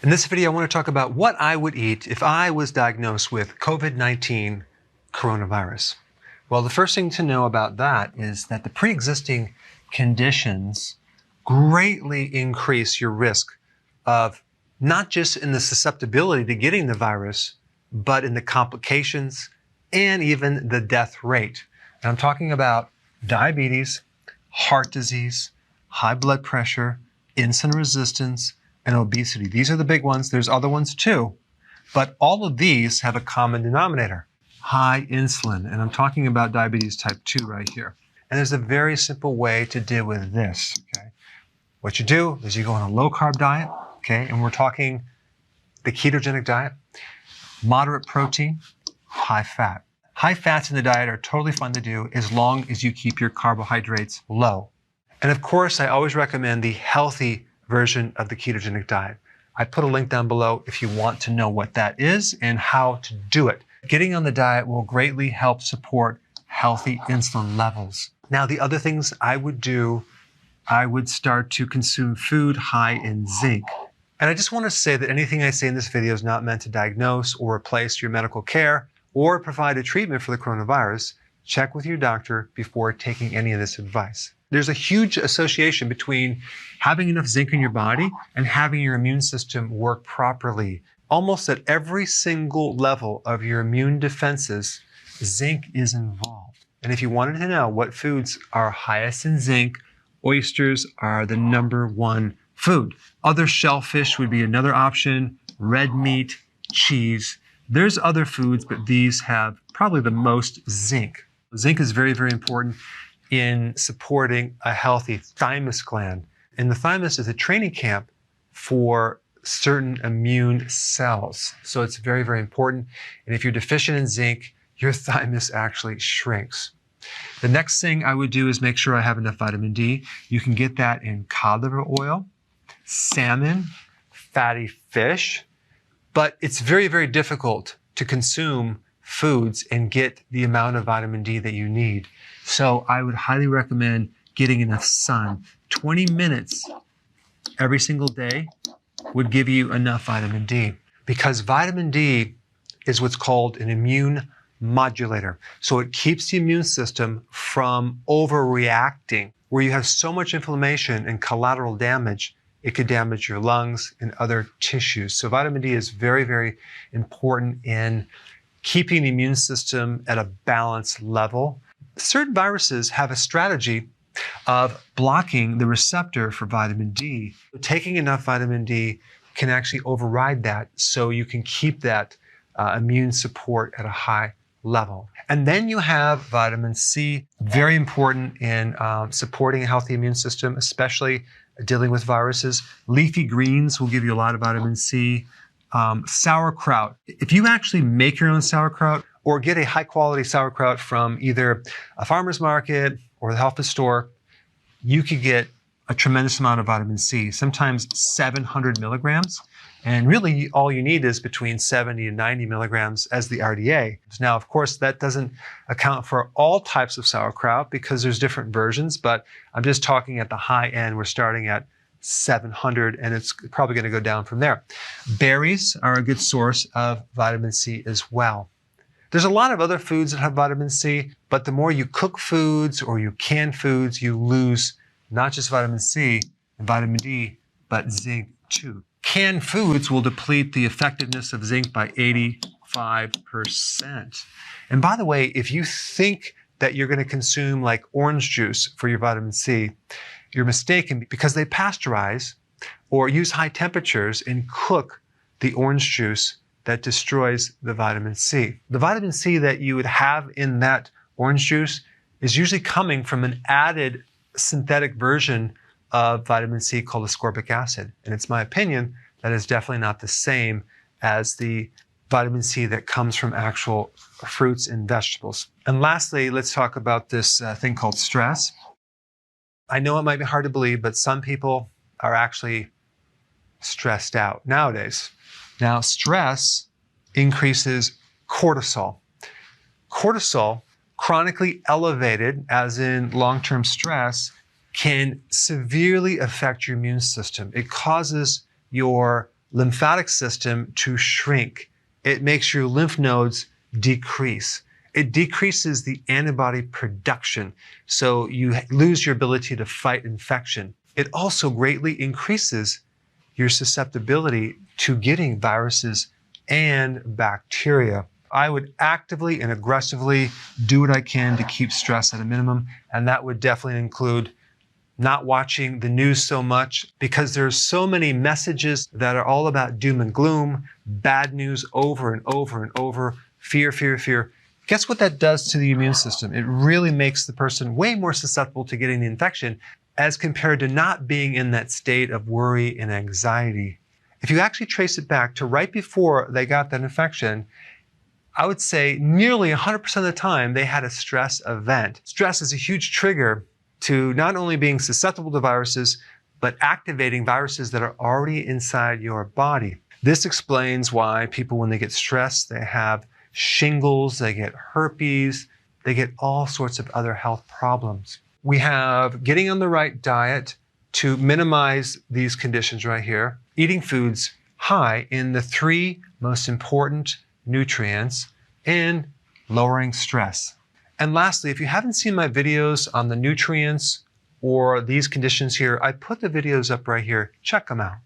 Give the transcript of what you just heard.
In this video, I want to talk about what I would eat if I was diagnosed with COVID-19 coronavirus. Well, the first thing to know about that is that the pre-existing conditions greatly increase your risk of not just in the susceptibility to getting the virus, but in the complications and even the death rate. And I'm talking about diabetes, heart disease, high blood pressure, insulin resistance, and obesity. These are the big ones. There's other ones too, but all of these have a common denominator, high insulin. And I'm talking about diabetes type 2 right here. And there's a very simple way to deal with this, okay? What you do is you go on a low carb diet, okay? And we're talking the ketogenic diet, moderate protein, high fat. High fats in the diet are totally fun to do as long as you keep your carbohydrates low. And of course, I always recommend the healthy version of the ketogenic diet. I put a link down below if you want to know what that is and how to do it. Getting on the diet will greatly help support healthy insulin levels. Now, the other things I would do, I would start to consume food high in zinc. And I just want to say that anything I say in this video is not meant to diagnose or replace your medical care or provide a treatment for the coronavirus. Check with your doctor before taking any of this advice. There's a huge association between having enough zinc in your body and having your immune system work properly. Almost at every single level of your immune defenses, zinc is involved. And if you wanted to know what foods are highest in zinc, oysters are the #1 food. Other shellfish would be another option, red meat, cheese. There's other foods, but these have probably the most zinc. Zinc is very, very important in supporting a healthy thymus gland. And the thymus is a training camp for certain immune cells. So it's very, very important. And if you're deficient in zinc, your thymus actually shrinks. The next thing I would do is make sure I have enough vitamin D. You can get that in cod liver oil, salmon, fatty fish, but it's very, very difficult to consume foods and get the amount of vitamin D that you need. So I would highly recommend getting enough sun. 20 minutes every single day would give you enough vitamin D, because vitamin D is what's called an immune modulator. So it keeps the immune system from overreacting. Where you have so much inflammation and collateral damage, it could damage your lungs and other tissues. So vitamin D is very, very important in keeping the immune system at a balanced level. Certain viruses have a strategy of blocking the receptor for vitamin D. Taking enough vitamin D can actually override that, so you can keep that immune support at a high level. And then you have vitamin C, very important in supporting a healthy immune system, especially dealing with viruses. Leafy greens will give you a lot of vitamin C. Sauerkraut. If you actually make your own sauerkraut or get a high quality sauerkraut from either a farmer's market or the health food store, you could get a tremendous amount of vitamin C, sometimes 700 milligrams. And really all you need is between 70 and 90 milligrams as the RDA. Now, of course, that doesn't account for all types of sauerkraut because there's different versions, but I'm just talking at the high end. We're starting at 700, and it's probably going to go down from there. Berries are a good source of vitamin C as well. There's a lot of other foods that have vitamin C, but the more you cook foods or you can foods, you lose not just vitamin C and vitamin D, but zinc too. Canned foods will deplete the effectiveness of zinc by 85%. And by the way, if you think that you're going to consume like orange juice for your vitamin C, you're mistaken, because they pasteurize or use high temperatures and cook the orange juice that destroys the vitamin C. The vitamin C that you would have in that orange juice is usually coming from an added synthetic version of vitamin C called ascorbic acid. And it's my opinion that is definitely not the same as the vitamin C that comes from actual fruits and vegetables. And lastly, let's talk about this thing called stress. I know it might be hard to believe, but some people are actually stressed out nowadays. Now, stress increases cortisol. Cortisol, chronically elevated, as in long-term stress, can severely affect your immune system. It causes your lymphatic system to shrink. It makes your lymph nodes decrease. It decreases the antibody production, so you lose your ability to fight infection. It also greatly increases your susceptibility to getting viruses and bacteria. I would actively and aggressively do what I can to keep stress at a minimum, and that would definitely include not watching the news so much, because there's so many messages that are all about doom and gloom, bad news over and over and over, fear, fear, fear. Guess what that does to the immune system? It really makes the person way more susceptible to getting the infection as compared to not being in that state of worry and anxiety. If you actually trace it back to right before they got that infection, I would say nearly 100% of the time they had a stress event. Stress is a huge trigger to not only being susceptible to viruses, but activating viruses that are already inside your body. This explains why people, when they get stressed, they have shingles, they get herpes, they get all sorts of other health problems. We have getting on the right diet to minimize these conditions right here, eating foods high in the 3 most important nutrients, and lowering stress. And lastly, if you haven't seen my videos on the nutrients or these conditions here, I put the videos up right here. Check them out.